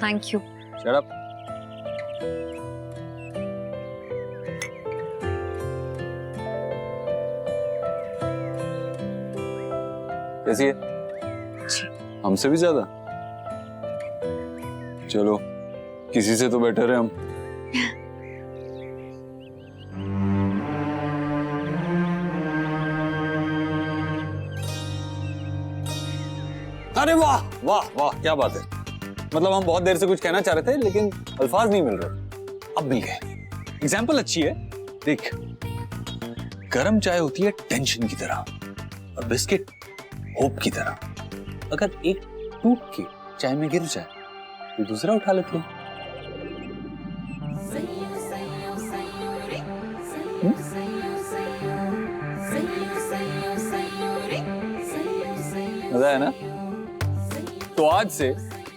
Thank you. Shut up. कैसी है? हमसे भी ज्यादा? चलो किसी से तो बेटर है हम। अरे वाह वाह वाह, क्या बात है। मतलब हम बहुत देर से कुछ कहना चाह रहे थे लेकिन अल्फाज नहीं मिल रहे, अब मिल गए। एग्जाम्पल अच्छी है, देख। गरम चाय होती है टेंशन की तरह और बिस्किट होप की तरह। अगर एक टूट के चाय में गिर जाए तो दूसरा उठा लेते हैं। मजा है ना? तो आज से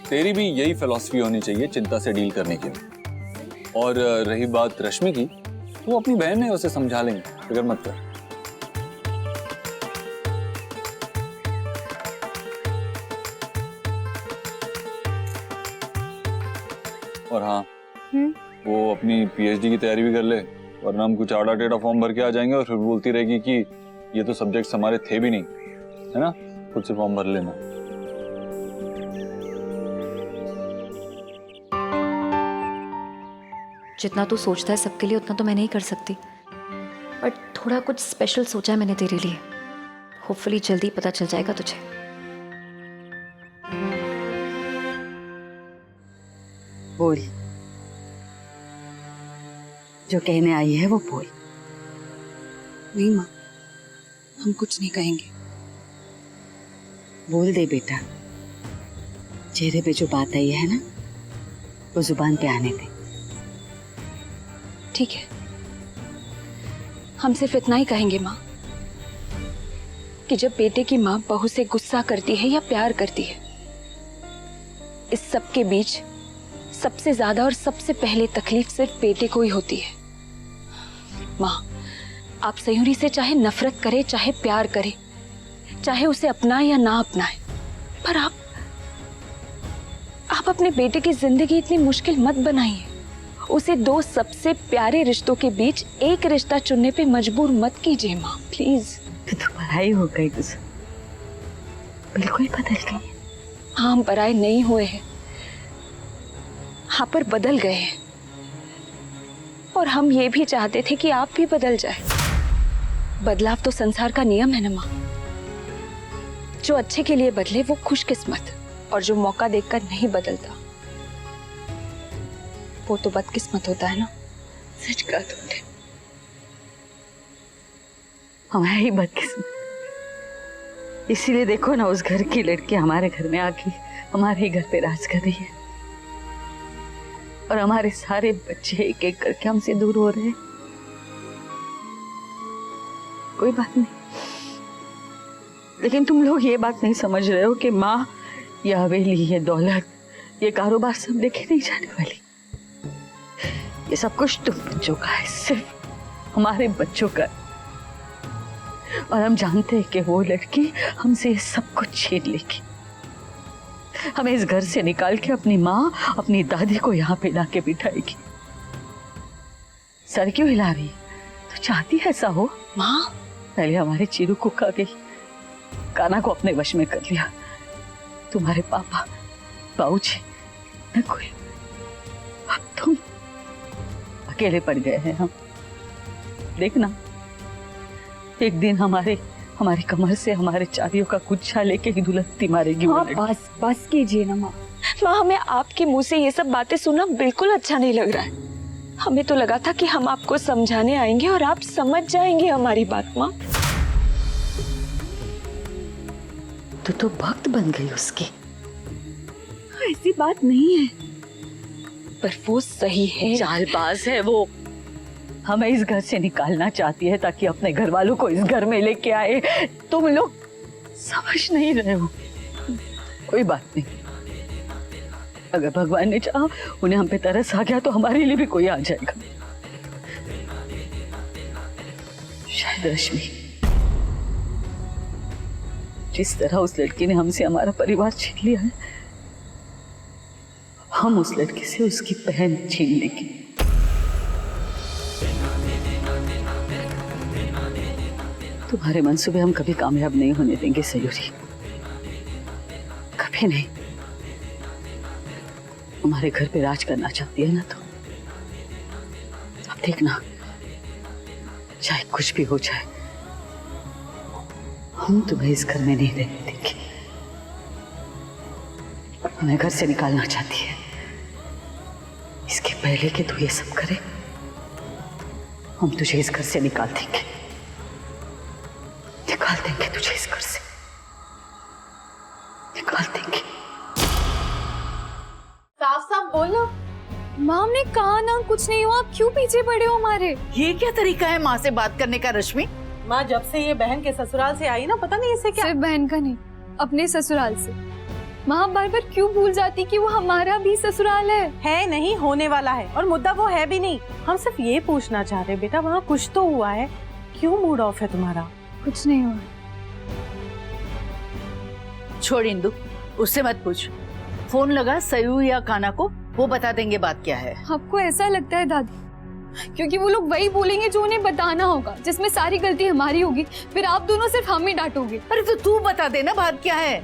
तेरी भी यही फिलॉसफी होनी चाहिए चिंता से डील करने के लिए। और रही बात रश्मि की, वो अपनी बहन है, उसे समझा लेंगे, फिक्र मत कर। और हाँ, वो अपनी पीएचडी की तैयारी भी कर ले, वरना हम कुछ आड़ा टेढ़ा फॉर्म भर के आ जाएंगे और फिर बोलती रहेगी कि ये तो सब्जेक्ट्स हमारे थे भी नहीं, है ना? खुद से फॉर्म भर लेना। जितना तू सोचता है सबके लिए उतना तो मैं नहीं कर सकती, बट थोड़ा कुछ स्पेशल सोचा है मैंने तेरे लिए। होपफुली जल्दी पता चल जाएगा तुझे। बोल, जो कहने आई है वो बोल। नहीं माँ, हम कुछ नहीं कहेंगे। बोल दे बेटा, चेहरे पे जो बात आई है ना, वो जुबान पे आने दे। ठीक है, हम सिर्फ इतना ही कहेंगे माँ कि जब बेटे की माँ बहू से गुस्सा करती है या प्यार करती है, इस सब के बीच सबसे ज्यादा और सबसे पहले तकलीफ सिर्फ बेटे को ही होती है। माँ, आप सयूरी से चाहे नफरत करे, चाहे प्यार करे, चाहे उसे अपनाए या ना अपनाए, पर आप अपने बेटे की जिंदगी इतनी मुश्किल मत बनाइए। उसे दो सबसे प्यारे रिश्तों के बीच एक रिश्ता चुनने पे मजबूर मत कीजिए माँ, प्लीज। तो पराई हो गई, तुझे बिल्कुल बदल गई। हाँ, हम पराए नहीं हुए हैं, हाँ पर बदल गए हैं। और हम ये भी चाहते थे कि आप भी बदल जाए। बदलाव तो संसार का नियम है ना माँ। जो अच्छे के लिए बदले वो खुशकिस्मत, और जो मौका देखकर नहीं बदलता वो तो बदकिस्मत होता है ना। सच कहा तुमने, हमारी बदकिस्मत। इसीलिए देखो ना, उस घर की लड़की हमारे घर में आके हमारे ही घर पे राज कर रही है, और हमारे सारे बच्चे एक एक करके हमसे दूर हो रहे हैं। कोई बात नहीं, लेकिन तुम लोग ये बात नहीं समझ रहे हो कि माँ, ये हवेली, ये दौलत, ये कारोबार सब देखे नहीं जाने वाली। ये सब कुछ तुम बच्चों का है, सिर्फ हमारे बच्चों का। और हम जानते हैं कि वो लड़की हमसे ये सब कुछ छीन लेगी, हमें इस घर से निकाल के अपनी माँ, अपनी दादी को यहाँ पे लाके बिठाएगी। सर क्यों हिला रही? तो चाहती है ऐसा हो? माँ, पहले हमारे चीरू को खा गई, काना को अपने वश में कर लिया, तुम्हारे पापा, बाबूजी, न कोई। अब तुम अकेले पड़ गए हैं हम। देखना, एक दिन हमारी कमर से हमारे चारियों का गुच्छा लेके ही दुलत्ती मारेगी। हाँ, बस कीजिए ना माँ। माँ, हमें आपके मुंह से ये सब बातें सुनना बिल्कुल अच्छा नहीं लग रहा है। हमें तो लगा था कि हम आपको समझाने आएंगे और आप समझ जाएंगे हमारी बात। माँ, तो भक्त बन गई उसकी। ऐसी बात नहीं है, पर वो सही है। चालबाज है वो, हमें इस घर से निकालना चाहती है ताकि अपने घर वालों को इस घर में लेके आए। तुम लोग समझ नहीं रहे हो। कोई बात नहीं, अगर भगवान ने चाहा, उन्हें हम पे तरस आ गया तो हमारे लिए भी कोई आ जाएगा। शायद रश्मि। जिस तरह उस लड़की ने हमसे हमारा परिवार छीन लिया है, हम उस लड़की से उसकी बहन छीन लेंगे। तुम्हारे मंसूबे हम कभी कामयाब नहीं होने देंगे सयूरी, कभी नहीं। हमारे घर पे राज करना चाहती है ना तो अब देखना, चाहे कुछ भी हो जाए, हम तुम्हें इस घर में नहीं रहने देंगे। हमें घर से निकालना चाहती है, इसके पहले कि तू ये सब करे, हम तुझे इस घर से निकाल देंगे, निकाल देंगे तुझे इस घर से, निकाल देंगे। साफ साफ बोलो। माँ, हमने कहा ना कुछ नहीं हुआ, आप क्यों पीछे पड़े हो हमारे? ये क्या तरीका है माँ से बात करने का रश्मि? माँ, जब से ये बहन के ससुराल से आई ना, पता नहीं इसे क्या। सिर्फ बहन का नहीं, अपने ससुराल से। माँ बार बार क्यों भूल जाती कि वो हमारा भी ससुराल है नहीं, होने वाला है, और मुद्दा वो है भी नहीं। हम सिर्फ ये पूछना चाह रहे बेटा, वहाँ कुछ तो हुआ है, क्यों मूड ऑफ है तुम्हारा? कुछ नहीं हुआ। छोड़ इंदु, उससे मत पूछ। फोन लगा सयू या काना को, वो बता देंगे बात क्या है। आपको ऐसा लगता है दादी? क्योंकि वो लोग वही बोलेंगे जो उन्हें बताना होगा, जिसमें सारी गलती हमारी होगी, फिर आप दोनों सिर्फ हमें डांटोगे। अरे तो तू बता देना बात क्या है।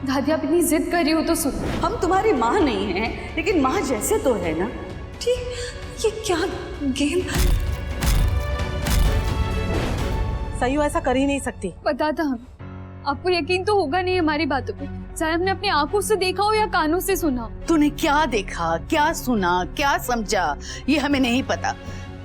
दादी, आप इतनी जिद कर रही हो तो सुनो। हम तुम्हारी माँ नहीं हैं, लेकिन माँ जैसे तो है ना। ठीक, ये क्या गेम? सही ऐसा कर ही नहीं सकती। पता था हमें, आपको यकीन तो होगा नहीं हमारी बातों पे, चाहे हमने अपनी आंखों से देखा हो या कानों से सुना हो। तूने क्या देखा, क्या सुना, क्या समझा, ये हमें नहीं पता,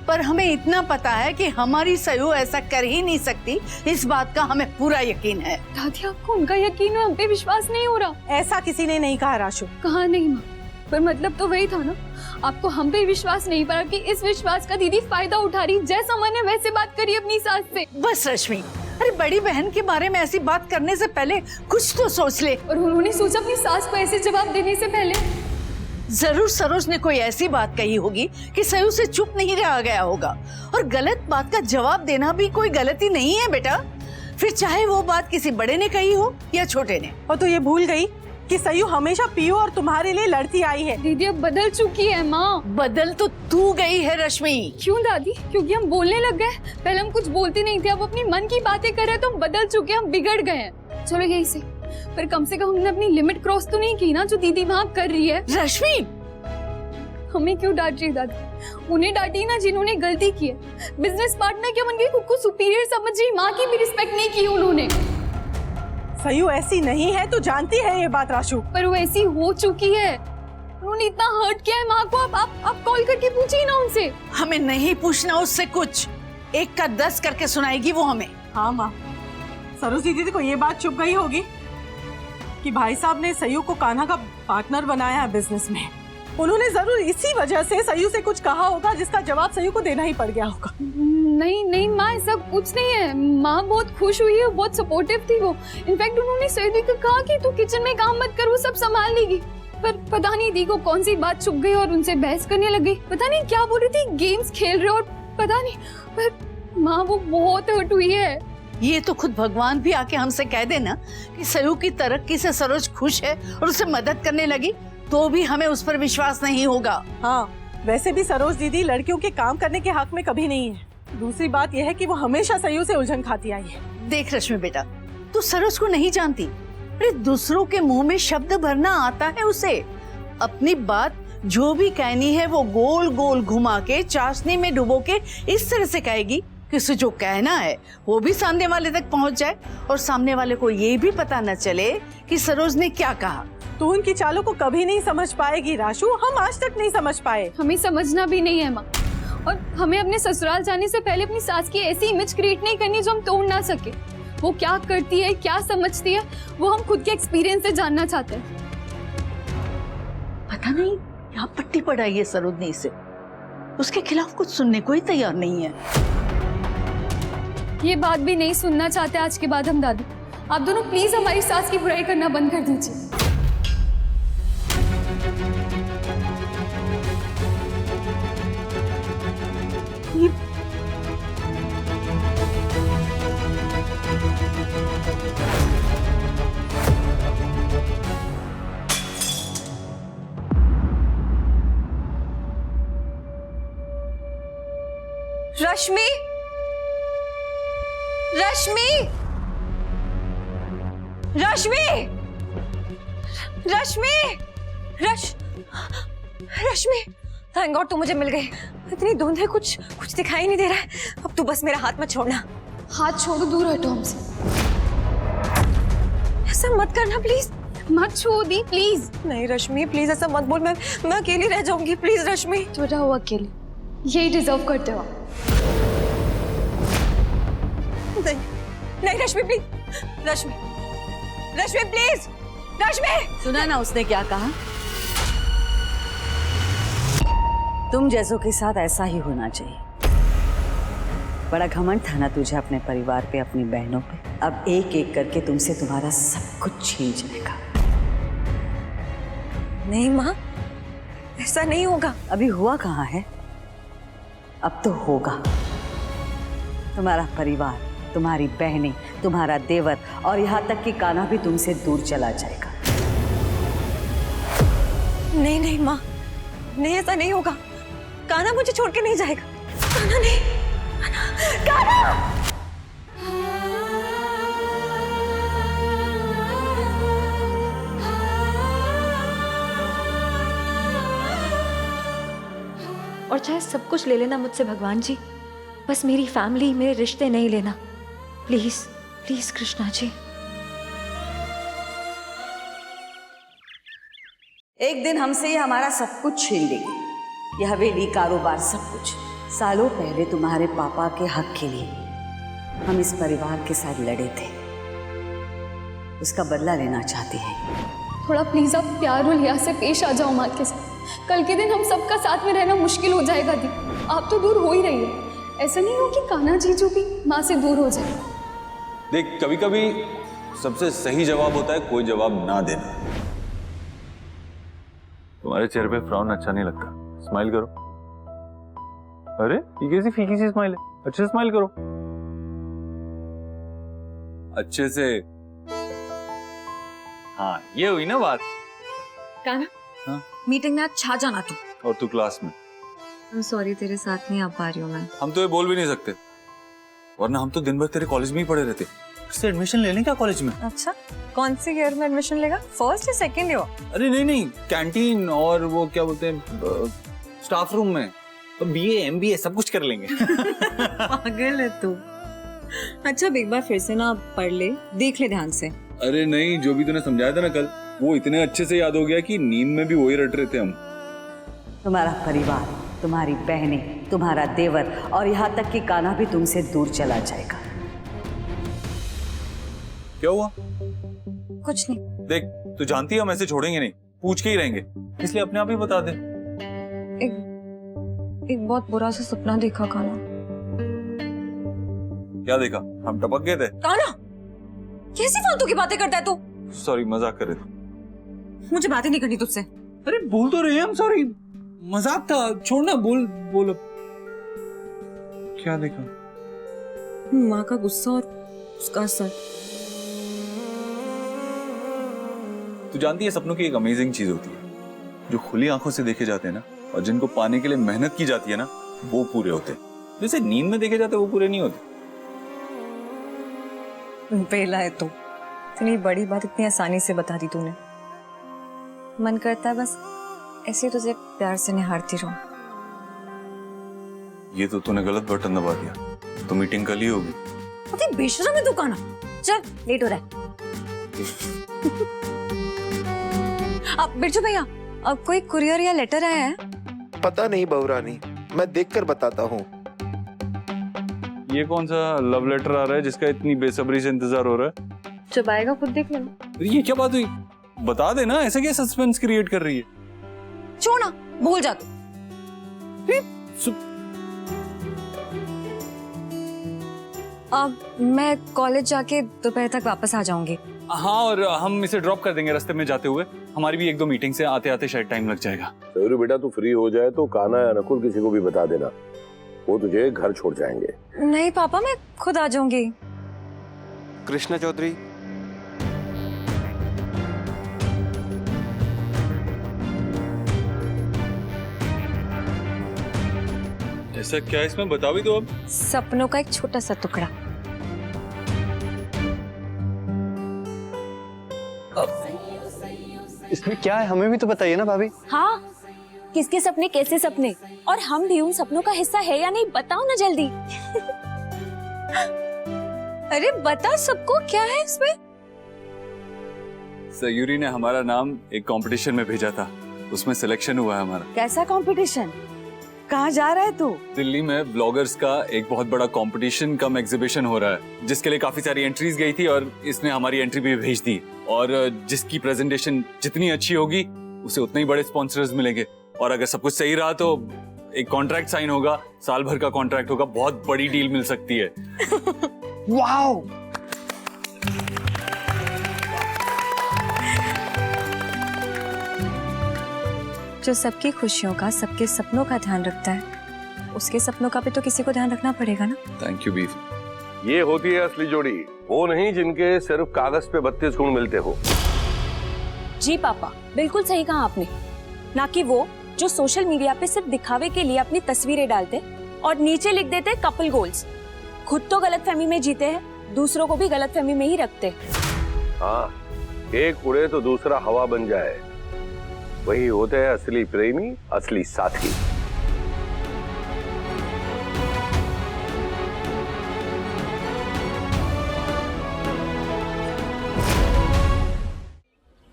पर हमें इतना पता है कि हमारी सयू ऐसा कर ही नहीं सकती। इस बात का हमें पूरा यकीन है। दादी, आपको उनका यकीन और हम पे विश्वास नहीं हो रहा? ऐसा किसी ने नहीं कहा राशु। कहा नहीं माँ, पर मतलब तो वही था ना, आपको हम पे विश्वास नहीं पड़ा कि इस विश्वास का दीदी फायदा उठा रही, जैसा मैंने वैसे बात करी अपनी सास से। बस रश्मि, अरे बड़ी बहन के बारे में ऐसी बात करने से पहले कुछ तो सोच ले। और उन्होंने सोचा अपनी सास को ऐसे जवाब देने से पहले जरूर सरोज ने कोई ऐसी बात कही होगी कि सयू से चुप नहीं रहा गया होगा, और गलत बात का जवाब देना भी कोई गलती नहीं है बेटा, फिर चाहे वो बात किसी बड़े ने कही हो या छोटे ने। और तो ये भूल गई कि सयू हमेशा पीयू और तुम्हारे लिए लड़ती आई है। दीदी अब बदल चुकी है माँ। बदल तो तू गई है रश्मि। क्यों दादी? क्योंकि हम बोलने लग गए, पहले हम कुछ बोलते नहीं थे, अब अपनी मन की बातें कर रहे हैं तो हम बदल चुके, हम बिगड़ गए हैं। चलो यही से, पर कम से कम हमने अपनी लिमिट क्रॉस तो नहीं की ना, जो दीदी वहाँ कर रही है। रश्मि, हमें क्यों डांट रही है दादी? उन्हें डांटी ना जिन्होंने गलती की है। बिजनेस पार्टनर के बन के खुद को सुपीरियर समझ रही माँ की भी रिस्पेक्ट नहीं की उन्होंने। सयू ऐसी नहीं है, तू जानती है ये बात राशु। पर वो ऐसी हो चुकी है, उन्होंने इतना हर्ट किया है माँ को। आप कॉल करके पूछिए ना उनसे। हमें नहीं पूछना उससे कुछ, 1 का 10 करके सुनाएगी वो हमें। हाँ माँ, सरोज दीदी को ये बात चुप गई होगी कि भाई साहब ने सयू को कान्हा का पार्टनर बनाया है बिजनेस में। उन्होंने जरूर इसी वजह से सयू से कुछ कहा होगा, जिसका जवाब सयू को देना ही पड़ गया होगा। नहीं माँ, ऐसा कुछ नहीं है। माँ बहुत खुश हुई है, बहुत सपोर्टिव थी वो। इनफैक्ट उन्होंने सयू को कहा कि तू किचन में काम मत कर, वो सब संभाल लेगी। पर पता नहीं दी को कौन सी बात चुप गई और उनसे बहस करने लग गई। पता नहीं क्या बोल रही थी, गेम्स खेल रहे और पता नहीं, पर माँ वो बहुत हर्ट हुई है। ये तो खुद भगवान भी आके हमसे कह देना कि सयू की तरक्की से सरोज खुश है और उसे मदद करने लगी, तो भी हमें उस पर विश्वास नहीं होगा। हाँ, वैसे भी सरोज दीदी लड़कियों के काम करने के हक में कभी नहीं है। दूसरी बात यह है कि वो हमेशा सयू से उलझन खाती आई है। देख रश्मि बेटा, तू सरोज को नहीं जानती, अरे दूसरों के मुंह में शब्द भरना आता है उसे। अपनी बात जो भी कहनी है वो गोल गोल घुमा के चाशनी में डुबो के इस तरह से कहेगी कि उसे जो कहना है वो भी सामने वाले तक पहुंच जाए, और सामने वाले को ये भी पता न चले कि सरोज ने क्या कहा। तू उनकी चालों को कभी नहीं समझ पाएगी राशु, हम आज तक नहीं समझ पाए। हमें समझना भी नहीं है माँ, और हमें अपने ससुराल जाने से पहले अपनी सास की ऐसी इमेज क्रिएट नहीं करनी जो हम तोड़ ना सके। वो क्या करती है, क्या समझती है, वो हम खुद के एक्सपीरियंस से जानना चाहते हैं। पता नहीं यहाँ पट्टी पड़ाई है सरोजनी से, उसके खिलाफ कुछ सुनने को ही तैयार नहीं है। ये बात भी नहीं सुनना चाहते आज के बाद हम दादी। आप दोनों प्लीज हमारी सास की बुराई करना बंद कर दीजिए। रश्मि, रश्मि, रश्मि, रश्मि, रश्मि, थैंक गॉड तू मुझे मिल गई। इतनी धुंध है, कुछ दिखाई नहीं दे रहा है। अब तू बस मेरा हाथ मत छोड़ना। हाथ छोड़ो, दूर हटो हमसे। ऐसा मत करना प्लीज। मत छू दी प्लीज। नहीं रश्मि प्लीज ऐसा मत बोल, मैं अकेली रह जाऊंगी, प्लीज रश्मि। तो रहो अकेले, यही डिजर्व करते हो। नहीं रश्मि प्लीज, रश्मि प्लीज, रश्मि। सुना ना उसने क्या कहा? तुम जैसों के साथ ऐसा ही होना चाहिए। बड़ा घमंड था ना तुझे अपने परिवार पे, अपनी बहनों पे। अब एक एक करके तुमसे तुम्हारा सब कुछ छीन जाएगा। नहीं माँ, ऐसा नहीं होगा। अभी हुआ कहाँ है? अब तो होगा। तुम्हारा परिवार, तुम्हारी बहनें, तुम्हारा देवर और यहाँ तक कि कान्हा भी तुमसे दूर चला जाएगा। नहीं माँ, नहीं ऐसा नहीं होगा। कान्हा मुझे छोड़ के नहीं जाएगा। कान्हा नहीं, कान्हा। और चाहे सब कुछ ले लेना मुझसे भगवान जी, बस मेरी फैमिली, मेरे रिश्ते नहीं लेना। Please please Krishna ji. एक दिन हमसे ये हमारा सब कुछ छीन लेगी। यह हवेली, कारोबार, सब कुछ। सालों पहले तुम्हारे पापा के हक के लिए हम इस परिवार के साथ लड़े थे। उसका बदला लेना चाहते हैं। थोड़ा प्लीज आप प्यार और लिहाज से पेश आ जाओ माँ के साथ। कल के दिन हम सबका साथ में रहना मुश्किल हो जाएगा दी। आप तो दूर हो ही रही है। ऐसा नहीं हो कि कान्हा जीजू भी माँ से दूर हो जाए। देख, कभी कभी सबसे सही जवाब होता है कोई जवाब ना देना। तुम्हारे चेहरे पे फ्राउन अच्छा नहीं लगता, स्माइल करो। अरे ये कैसी फीकी सी स्माइल है? अच्छे से स्माइल करो, अच्छे से। हाँ, ये हुई ना बात। कान्हा, हाँ? मीटिंग में आज छा जाना तू। और तू क्लास में। सॉरी, तेरे साथ नहीं आ पा रही हूँ मैं। हम तो ये बोल भी नहीं सकते, वरना हम तो दिन भर तेरे कॉलेज में ही पड़े रहते। इससे एडमिशन ले लें क्या कॉलेज में? अच्छा, कौन सी ईयर में एडमिशन लेगा? फर्स्ट या सेकंड ईयर? अरे नहीं, कैंटीन और वो क्या बोलते हैं, स्टाफ रूम में। तो बीए, एमबीए सब कुछ कर लेंगे। पागल है तू। अच्छा, एक बार फिर से ना पढ़ ले, देख ले ध्यान से। अरे नहीं, जो भी तूने समझाया था ना कल, वो इतने अच्छे से याद हो गया कि नींद में भी वही रट रहे थे हम। तुम्हारा परिवार, तुम्हारी बहनें, तुम्हारा देवर और यहाँ तक कि कान्हा भी तुमसे दूर चला जाएगा। क्या हुआ? कुछ नहीं। देख, तू जानती है हम ऐसे छोड़ेंगे नहीं, पूछ के ही रहेंगे, इसलिए अपने आप ही बता दे। एक बहुत बुरा सा सपना देखा कान्हा। क्या देखा? हम टपक गए थे? कान्हा, कैसी फालतू की बातें करता है तू? सॉरी, मजाक कर रहे थे। मुझे बातें नहीं करनी तुझसे। अरे बोल तो रहे हैं हम, सॉरी, मजाक था, छोड़ना। बोल बोल अब। क्या देखा? माँ का गुस्सा और उसका असर। तू जानती है सपनों की एक अमेजिंग चीज होती है, जो खुली आंखों से देखे जाते हैं ना, और जिनको पाने के लिए मेहनत की जाती है ना, वो पूरे होते हैं। जैसे नींद में देखे जाते हैं, वो पूरे नहीं होते। पहला है तो इतनी बड़ी बात इतनी आसानी से बता दी तूने। मन करता है बस ऐसे तुझे प्यार से निहारती रहूं। ये तो तूने गलत बटन दबा दिया। तो मीटिंग कल ही होगी। अरे बेशरम है तू कान्हा। चल, लेट हो रहा है। अब बिरजू भैया, अब कोई कुरियर या लेटर आया है? पता नहीं बहुरानी, मैं देखकर बताता हूँ। ये कौन सा लव लेटर आ रहा है जिसका इतनी बेसब्री से इंतजार हो रहा है? जब आएगा खुद देख लेना। ये क्या बात हुई? बता देना, ऐसे क्या सस्पेंस क्रिएट कर रही है? छोड़ ना, भूल जा तू। अब मैं कॉलेज जाके दोपहर तक वापस आ जाऊंगी। हाँ, और हम इसे ड्रॉप कर देंगे रास्ते में जाते हुए। हमारी भी 1-2 मीटिंग से आते आते शायद टाइम लग जाएगा। सौरू बेटा, तू फ्री हो जाए तो कान्हा या नकुल किसी को भी बता देना, वो तुझे घर छोड़ जाएंगे। नहीं पापा, मैं खुद आ जाऊंगी। कृष्णा चौधरी, ऐसा क्या इसमें बता भी दो अब। सपनों का एक छोटा सा टुकड़ा। इसमें क्या है हमें भी तो बताइए ना भाभी। हाँ, किसके सपने कैसे सपने, और हम भी उन सपनों का हिस्सा है या नहीं, बताओ ना जल्दी। अरे बता सबको, क्या है इसमें? सयूरी ने हमारा नाम एक कंपटीशन में भेजा था, उसमें सिलेक्शन हुआ है हमारा। कैसा कंपटीशन? कहाँ जा रहा है तू? दिल्ली में ब्लॉगर्स का एक बहुत बड़ा कंपटीशन कम एग्जीबिशन हो रहा है, जिसके लिए काफी सारी एंट्रीज गई थी और इसने हमारी एंट्री भी भेज दी। और जिसकी प्रेजेंटेशन जितनी अच्छी होगी उसे उतने ही बड़े स्पॉन्सर्स मिलेंगे, और अगर सब कुछ सही रहा तो एक कॉन्ट्रैक्ट साइन होगा, साल भर का कॉन्ट्रैक्ट होगा, बहुत बड़ी डील मिल सकती है। वाओ! जो सबकी खुशियों का, सबके सपनों का ध्यान रखता है, उसके सपनों का भी तो किसी को ध्यान रखना पड़ेगा ना। Thank you beef. ये होती है असली जोड़ी, वो नहीं जिनके सिर्फ कागज पे 32 गुण मिलते हो। जी पापा, बिल्कुल सही कहा आपने। ना कि वो जो सोशल मीडिया पे सिर्फ दिखावे के लिए अपनी तस्वीरें डालते और नीचे लिख देते कपल गोल्स। खुद तो गलतफहमी में जीते हैं, दूसरों को भी गलतफहमी में ही रखते। हाँ, एक उड़े तो दूसरा हवा बन जाए, वही होते हैं असली प्रेमी, असली साथी।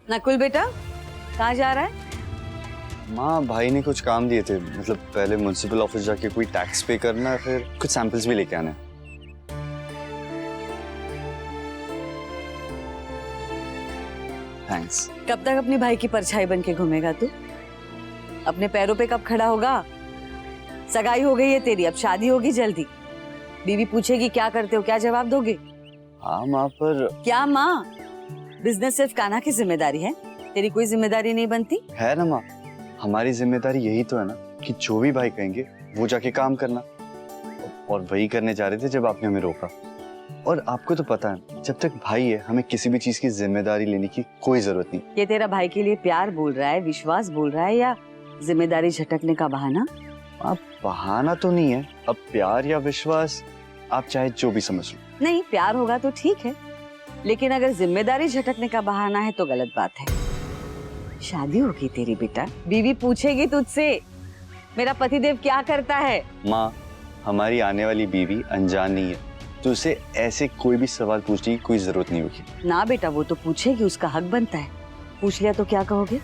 नकुल बेटा, कहाँ जा रहा है? माँ, भाई ने कुछ काम दिए थे, मतलब पहले म्युनिसिपल ऑफिस जाके कोई टैक्स पे करना, फिर कुछ सैंपल्स भी लेके आने। थैंक्स। कब तक अपने भाई की परछाई बन के घूमेगा तू? अपने पैरों पे कब खड़ा होगा? सगाई हो गई है तेरी, अब शादी होगी जल्दी। बीवी पूछेगी क्या करते हो, क्या जवाब दोगे? हाँ माँ, पर क्या माँ? बिजनेस सिर्फ कान्हा की जिम्मेदारी है, तेरी कोई जिम्मेदारी नहीं बनती? है ना माँ, हमारी जिम्मेदारी यही तो है ना कि जो भी भाई कहेंगे वो जाके काम करना, और वही करने जा रहे थे जब आपने हमें रोका। और आपको तो पता है, जब तक भाई है हमें किसी भी चीज की जिम्मेदारी लेने की कोई जरूरत नहीं। ये तेरा भाई के लिए प्यार बोल रहा है, विश्वास बोल रहा है, या जिम्मेदारी झटकने का बहाना? आप बहाना तो नहीं है, अब प्यार या विश्वास आप चाहे जो भी समझ लो। नहीं, प्यार होगा तो ठीक है, लेकिन अगर जिम्मेदारी झटकने का बहाना है तो गलत बात है। शादी होगी तेरी बेटा, बीवी पूछेगी तुझसे मेरा पतिदेव क्या करता है। माँ, हमारी आने वाली बीवी अनजान नहीं है, तो उसे ऐसे कोई भी सवाल पूछने की कोई जरूरत नहीं होगी। ना बेटा, वो तो पूछेगी, उसका हक बनता है। पूछ लिया तो क्या कहोगे?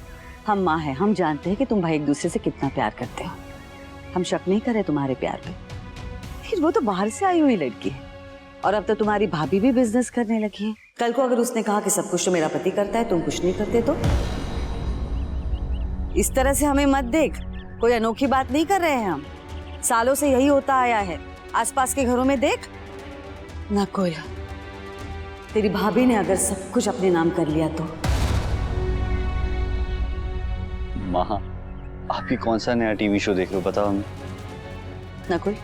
हम माँ हैं, हम जानते हैं कि तुम भाई एक दूसरे से कितना प्यार करते हो। हम शक नहीं कर रहे तुम्हारे प्यार पे। फिर वो तो बाहर से आई हुई लड़की है, और अब तो तुम्हारी भाभी भी बिजनेस करने लगी है। कल को अगर उसने कहा कि सब कुछ तो मेरा पति करता है, तुम कुछ नहीं करते, तो इस तरह से हमें मत देख। कोई अनोखी बात नहीं कर रहे हैं हम, सालों से यही होता आया है। आसपास के घरों में देख ना, कोई तेरी भाभी ने अगर सब कुछ अपने नाम कर लिया तो। माँ, आप ही कौन सा नया टीवी शो देख रहे हो, बताओ हमें। नकुल,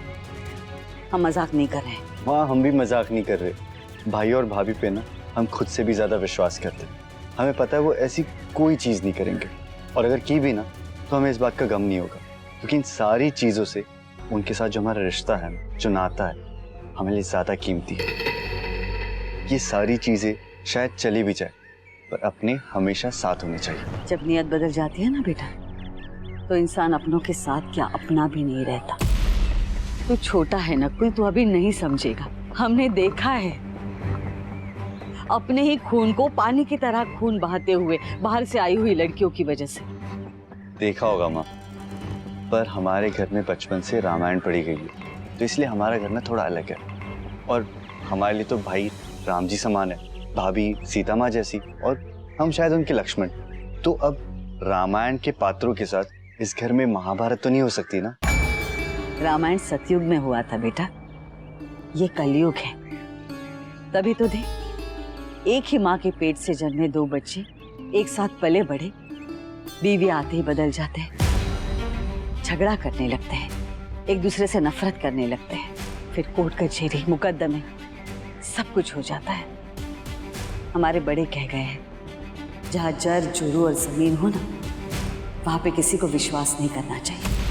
हम मजाक नहीं कर रहे हैं। माँ, हम भी मजाक नहीं कर रहे। भाई और भाभी पे ना हम खुद से भी ज्यादा विश्वास करते हैं। हमें पता है वो ऐसी कोई चीज नहीं करेंगे, और अगर की भी ना तो हमें इस बात का गम नहीं होगा, क्योंकि इन सारी चीजों से उनके साथ जो हमारा रिश्ता है, जो नाता है, हमारे लिए ज्यादा कीमती है। ये सारी चीजें शायद चली भी जाए, पर अपने हमेशा साथ होने चाहिए। जब नियत बदल जाती है ना बेटा, तो इंसान अपनों के साथ क्या अपना भी नहीं रहता। तू छोटा है नकुल, तू अभी नहीं समझेगा। हमने देखा है अपने ही खून को पानी की तरह खून बहाते हुए बाहर से आई हुई लड़कियों की वजह से। देखा होगा माँ, पर हमारे घर में बचपन से रामायण पढ़ी गई है, तो इसलिए हमारा घर ना थोड़ा अलग है। और हमारे लिए तो भाई राम जी समान है, भाभी सीता माँ जैसी, और हम शायद उनके लक्ष्मण। तो अब रामायण के पात्रों के साथ इस घर में महाभारत तो नहीं हो सकती ना। रामायण सतयुग में हुआ था बेटा, ये कलयुग है। तभी तो देख, एक ही माँ के पेट से जन्मे दो बच्चे एक साथ पले बढ़े, बीवी आते ही बदल जाते हैं, झगड़ा करने लगते हैं, एक दूसरे से नफरत करने लगते हैं, फिर कोर्ट कचहरी, मुकदमे, सब कुछ हो जाता है। हमारे बड़े कह गए हैं, जहाँ जर जुरू और जमीन हो ना, वहां पे किसी को विश्वास नहीं करना चाहिए।